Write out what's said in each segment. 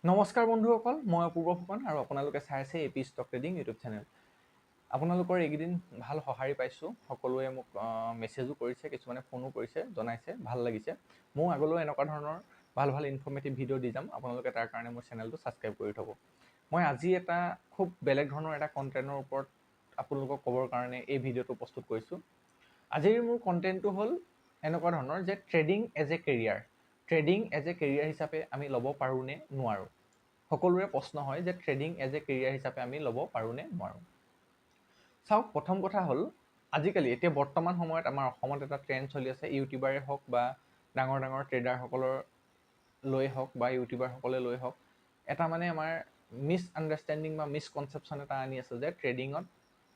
নমস্কাৰ বন্ধুসকল, মই অপূৰ্ব ফুকন আৰু আপোনালোকে চাই আছে AP stock trading YouTube channel. আপোনালোকৰ এইকেইদিন ভাল সঁহাৰি পাইছোঁ। সকলোৱে মোক মেছেজো কৰিছে, কিছুমানে ফোনো কৰিছে, জনাইছে, ভাল লাগিছে। মই আগলৈও এনেকুৱা ধৰণৰ ভাল ভাল ইনফৰ্মেটিভ ভিডিঅ' দি যাম। আপোনালোকে তাৰ কাৰণে মোৰ চেনেলটো ছাবস্ক্ৰাইব কৰি থ'ব। মই আজি এটা খুব বেলেগ ধৰণৰ এটা কণ্টেণ্টৰ ওপৰত আপোনালোকক ক'বৰ কাৰণে এই ভিডিঅ'টো প্ৰস্তুত কৰিছোঁ। আজিৰ মোৰ কণ্টেণ্টটো হ'ল এনেকুৱা ধৰণৰ যে trading as a career. Trading as a career হিচাপে আমি ল'ব পাৰোঁ নে নোৱাৰোঁ। সকলোৰে প্ৰশ্ন হয় যে ট্ৰেডিং এজ এ কেৰিয়াৰ হিচাপে আমি ল'ব পাৰোঁ নে নোৱাৰোঁ। চাওক, প্ৰথম কথা হ'ল আজিকালি এতিয়া বৰ্তমান সময়ত আমাৰ অসমত এটা ট্ৰেণ্ড চলি আছে। ইউটিউবাৰে হওক বা ডাঙৰ ডাঙৰ ট্ৰেডাৰসকলৰ লৈ হওক বা ইউটিউবাৰসকলে লৈ হওক, এটা মানে আমাৰ মিছআণ্ডাৰষ্টেণ্ডিং বা মিছকনচেপশ্যন এটা আনি আছে যে ট্ৰেডিঙত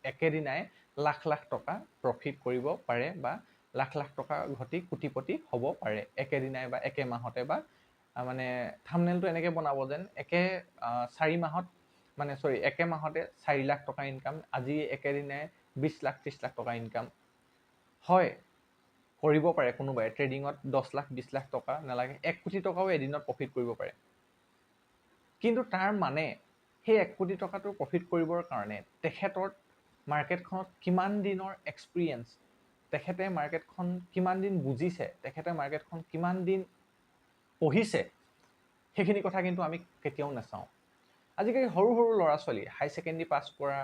একেদিনাই লাখ লাখ টকা প্ৰফিট কৰিব পাৰে বা লাখ লাখ টকা ঘটি কোটিপতি হ'ব পাৰে একেদিনাই বা একে মাহতে, বা মানে থাম্বনেইলটো এনেকৈ বনাব যেন একে 4 মাহত একে মাহতে 4 লাখ টকা ইনকাম, আজি একেদিনাই 20 লাখ 30 লাখ টকা ইনকাম। হয়, কৰিব পাৰে কোনোবাই ট্ৰেডিঙত 10 লাখ 20 লাখ টকা নালাগে, 1 কোটি টকাও এদিনত প্ৰফিট কৰিব পাৰে। কিন্তু তাৰ মানে সেই 1 কোটি টকাটো প্ৰফিট কৰিবৰ কাৰণে তেখেতৰ মাৰ্কেটখনত কিমান দিনৰ এক্সপিৰিয়েঞ্চ, তেখেতে মাৰ্কেটখন কিমান দিন বুজিছে, তেখেতে মাৰ্কেটখন কিমান দিন পঢ়িছে, সেইখিনি কথা কিন্তু আমি কেতিয়াও নাচাওঁ। আজিকালি সৰু সৰু ল'ৰা ছোৱালী হাই ছেকেণ্ডেৰী পাছ কৰা,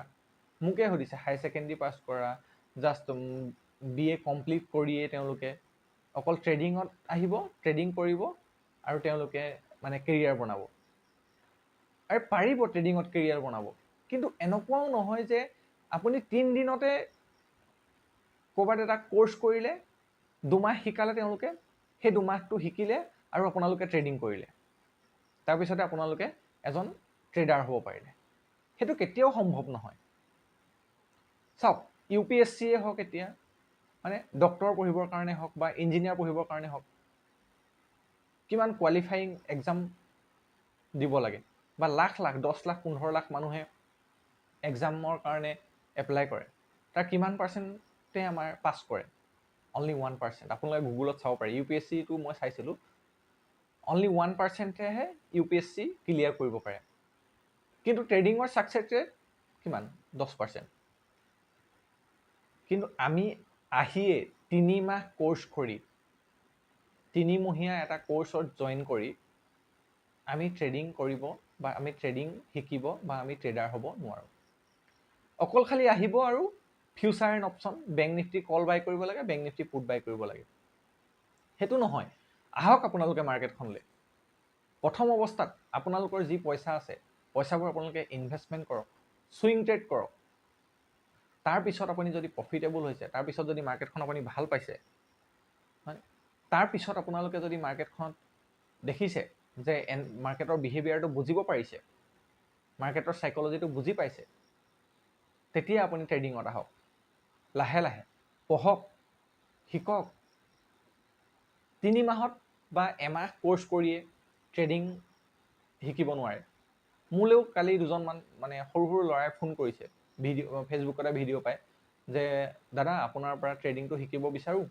মোকে সুধিছে হাই ছেকেণ্ডেৰী পাছ কৰা, জাষ্ট BA কমপ্লিট কৰিয়ে তেওঁলোকে অকল ট্ৰেডিঙত আহিব, ট্ৰেডিং কৰিব আৰু তেওঁলোকে মানে কেৰিয়াৰ বনাব। আৰু পাৰিব ট্ৰেডিঙত কেৰিয়াৰ বনাব, কিন্তু এনেকুৱাও নহয় যে আপুনি 3 দিনতে ক'ৰবাত এটা কোৰ্চ কৰিলে, 2 মাহ শিকালে তেওঁলোকে, সেই 2 মাহটো শিকিলে আৰু আপোনালোকে ট্ৰেডিং কৰিলে, তাৰপিছতে আপোনালোকে এজন ট্ৰেডাৰ হ'ব পাৰিলে। সেইটো কেতিয়াও সম্ভৱ নহয়। চাওক, UPSCয়ে হওক, এতিয়া মানে ডক্টৰ পঢ়িবৰ কাৰণে হওক বা ইঞ্জিনিয়াৰ পঢ়িবৰ কাৰণে হওক, কিমান কোৱালিফাইং এক্সাম দিব লাগে, বা লাখ লাখ 10 লাখ 15 লাখ মানুহে এক্সামৰ কাৰণে এপ্লাই কৰে, তাৰ কিমান পাৰ্চেণ্টে আমাৰ পাছ কৰে? অনলি 1%। আপোনালোকে গুগলত চাব পাৰে, UPSCটো মই চাইছিলোঁ, অনলি 1%হে UPSC ক্লিয়াৰ কৰিব পাৰে। কিন্তু ট্ৰেডিঙৰ ছাকচেছ ৰেট কিমান? 10%। কিন্তু আমি আহিয়ে 3 মাহ কোৰ্চ কৰি, 3 মহীয়া এটা কোৰ্চত জইন কৰি আমি ট্ৰেডিং কৰিব বা আমি ট্ৰেডিং শিকিব বা আমি ট্ৰেডাৰ হ'ব নোৱাৰোঁ। অকল খালি আহিব আৰু future and option, bank nifty call buy কৰিব লাগে, বেংক নিফ্টি পুট বাই কৰিব লাগে। সেইটো নহয়। আহক আপোনালোকে মাৰ্কেটখনলৈ। প্ৰথম অৱস্থাত আপোনালোকৰ যি পইচা আছে, পইচাবোৰ আপোনালোকে ইনভেষ্টমেণ্ট কৰক, ছুইং ট্ৰেড কৰক। তাৰপিছত আপুনি যদি প্ৰফিটেবল হৈছে, তাৰপিছত যদি মাৰ্কেটখন আপুনি ভাল পাইছে, তাৰপিছত আপোনালোকে যদি মাৰ্কেটখনত দেখিছে যে মাৰ্কেটৰ বিহেভিয়াৰটো বুজিব পাৰিছে, মাৰ্কেটৰ চাইক'লজিটো বুজি পাইছে, তেতিয়া আপুনি ট্ৰেডিঙত আহক। লাহে লাহে পঢ়ক, শিকক। 3 মাহত বা এমাহ কোৰ্চ কৰিয়ে ট্ৰেডিং শিকিব নোৱাৰে। মোলৈও কালি দুজনমান মানে সৰু সৰু ল'ৰাই ফোন কৰিছে, ফেচবুকতে ভিডিঅ' পায় যে দাদা, আপোনাৰ পৰা ট্ৰেডিংটো শিকিব বিচাৰোঁ,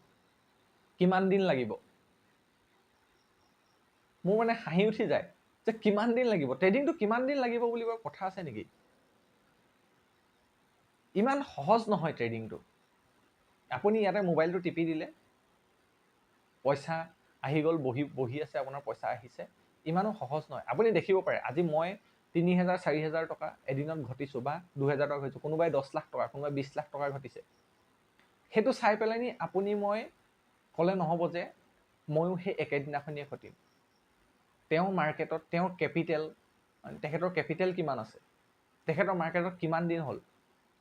কিমান দিন লাগিব? মোৰ মানে হাঁহি উঠি যায় যে কিমান দিন লাগিব, ট্ৰেডিংটো কিমান দিন লাগিব বুলিব কথা আছে নেকি? ইমান সহজ নহয় ট্ৰেডিংটো। আপুনি ইয়াতে মোবাইলটো টিপি দিলে পইচা আহি গ'ল, বহি আছে, আপোনাৰ পইচা আহিছে। ইমানো সহজ নহয়। আপুনি দেখিব পাৰে, আজি মই 3,000 4,000 টকা এদিনত ঘটিছোঁ বা 2,000 টকা ঘটিছোঁ, কোনোবাই 10 লাখ টকা, কোনোবাই 20 লাখ টকা ঘটিছে। সেইটো চাই পেলাই আপুনি মই ক'লে নহ'ব যে ময়ো সেই একেদিনাখনিয়ে ঘটিম। তেওঁ মাৰ্কেটত তেওঁৰ কেপিটেল, তেখেতৰ কেপিটেল কিমান আছে, তেখেতৰ মাৰ্কেটত কিমান দিন হ'ল,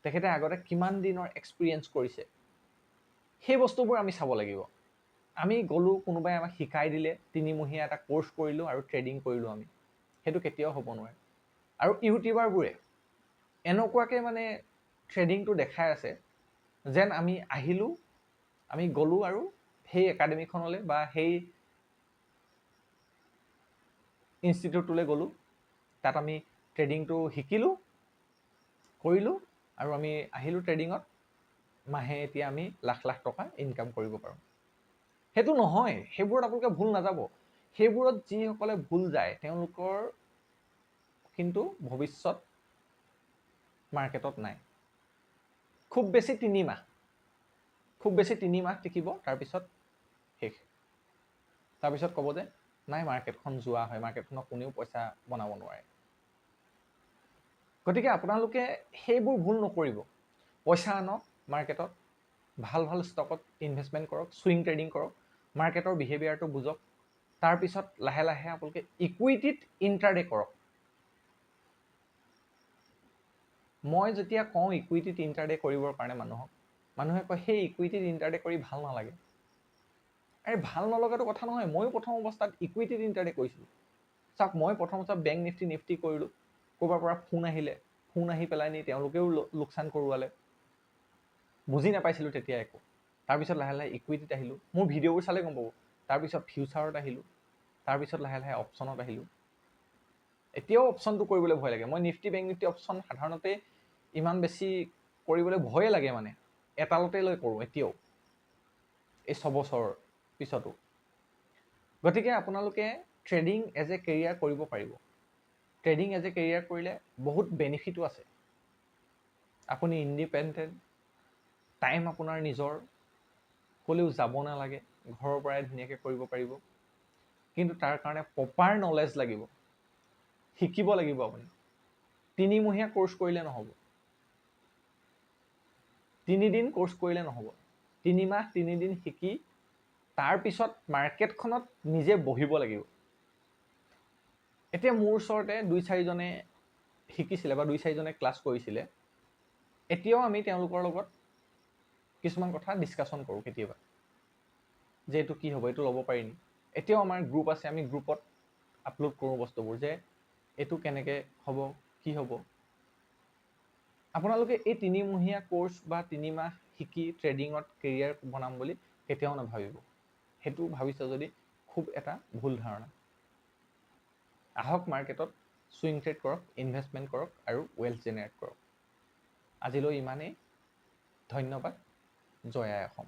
তেখেতে আগতে কিমান দিনৰ এক্সপিৰিয়েঞ্চ কৰিছে, সেই বস্তুবোৰ আমি চাব লাগিব। আমি গ'লোঁ, কোনোবাই আমাক শিকাই দিলে, 3 মহীয়া এটা কোৰ্চ কৰিলোঁ আৰু ট্ৰেডিং কৰিলোঁ আমি, সেইটো কেতিয়াও হ'ব নোৱাৰে। আৰু ইউটিউবাৰবোৰে এনেকুৱাকৈ মানে ট্ৰেডিংটো দেখাই আছে যেন আমি আহিলোঁ, আমি গ'লোঁ আৰু সেই একাডেমিখনলৈ বা সেই ইনষ্টিটিউটলৈ গ'লোঁ, তাত আমি ট্ৰেডিংটো শিকিলোঁ, কৰিলোঁ আৰু আমি আহিলোঁ ট্ৰেডিঙত, মাহে এতিয়া আমি লাখ লাখ টকা ইনকাম কৰিব পাৰোঁ। সেইটো নহয়, সেইবোৰত আপোনালোকে ভুল নাযাব। সেইবোৰত যিসকলে ভুল যায় তেওঁলোকৰ কিন্তু ভৱিষ্যত মাৰ্কেটত নাই। খুব বেছি 3 মাহ, খুব বেছি 3 মাহ টিকিব, তাৰপিছত শেষ। তাৰপিছত ক'ব যে নাই, মাৰ্কেটখন যোৱা হয়, মাৰ্কেটখনত কোনেও পইচা বনাব নোৱাৰে। গতিকে আপোনালোকে সেইবোৰ ভুল নকৰিব। পইচা আনক মাৰ্কেটত, ভাল ভাল ষ্টকত ইনভেষ্টমেণ্ট কৰক, ছুইং ট্ৰেডিং কৰক, মাৰ্কেটৰ বিহেভিয়াৰটো বুজক, তাৰপিছত লাহে লাহে আপোনালোকে ইকুইটিত ইণ্ট্ৰাডে কৰক। মই যেতিয়া কওঁ ইকুইটিত ইণ্ট্ৰাডে কৰিবৰ কাৰণে মানুহে কয় সেই ইকুইটিত ইণ্ট্ৰাডে কৰি ভাল নালাগে। আৰে ভাল নলগাটো কথা নহয়, ময়ো প্ৰথম অৱস্থাত ইকুইটিত ইণ্ট্ৰাডে কৰিছিলোঁ। চাওক, মই প্ৰথম অৱস্থাত বেংক নিফটি কৰিলোঁ, ক'ৰবাৰ পৰা ফোন আহি পেলাই নি তেওঁলোকেও লোকচান কৰোৱালে, বুজি নাপাইছিলোঁ তেতিয়া একো। তাৰপিছত লাহে লাহে ইকুইটিত আহিলোঁ, মোৰ ভিডিঅ'বোৰ চালে গম পাব। তাৰপিছত ফিউচাৰত আহিলোঁ, তাৰপিছত লাহে লাহে অপশ্যনত আহিলোঁ। এতিয়াও অপশ্যনটো কৰিবলৈ ভয় লাগে। মই নিফটি বেংক নিফটি অপশ্যন সাধাৰণতে ইমান বেছি কৰিবলৈ ভয়ে লাগে, মানে এটালতে লৈ কৰোঁ এতিয়াও, এই 6 বছৰৰ পিছতো। গতিকে আপোনালোকে ট্ৰেডিং এজ এ কেৰিয়াৰ কৰিব পাৰিব। ট্ৰেডিং এজ এ কেৰিয়াৰ কৰিলে বহুত বেনিফিটো আছে। আপুনি ইণ্ডিপেণ্ডেণ্ট, টাইম আপোনাৰ নিজৰ, ক'লেও যাব নালাগে, ঘৰৰ পৰাই ধুনীয়াকৈ কৰিব পাৰিব। কিন্তু তাৰ কাৰণে প্ৰপাৰ নলেজ লাগিব, শিকিব লাগিব। আপুনি 3 মহীয়া কোৰ্চ কৰিলে নহ'ব, 3 দিন কোৰ্চ কৰিলে নহ'ব। 3 মাহ 3 দিন শিকি তাৰপিছত মাৰ্কেটখনত নিজে বহিব লাগিব। এতিয়া মোৰ ওচৰতে 2-4জনে শিকিছিলে বা 2-4জনে ক্লাছ কৰিছিলে। এতিয়াও আমি তেওঁলোকৰ লগত কিছুমান কথা ডিছকাশ্যন কৰোঁ কেতিয়াবা, যে এইটো কি হ'ব, এইটো ল'ব পাৰি নি। এতিয়াও আমাৰ গ্ৰুপ আছে, আমি গ্ৰুপত আপলোড কৰোঁ বস্তুবোৰ, যে এইটো কেনেকৈ হ'ব, কি হ'ব। আপোনালোকে এই 3 মহীয়া কোৰ্চ বা 3 মাহ শিকি ট্ৰেডিঙত কেৰিয়াৰ বনাম বুলি কেতিয়াও নাভাবিব। সেইটো ভাবিছে যদি খুব এটা ভুল ধাৰণা। আহক মাৰ্কেটত ছুইং ট্ৰেড কৰক, ইনভেষ্টমেণ্ট কৰক আৰু ৱেলথ জেনেৰেট কৰক। আজিলৈ ইমানেই। ধন্যবাদ। জয় আই অসম।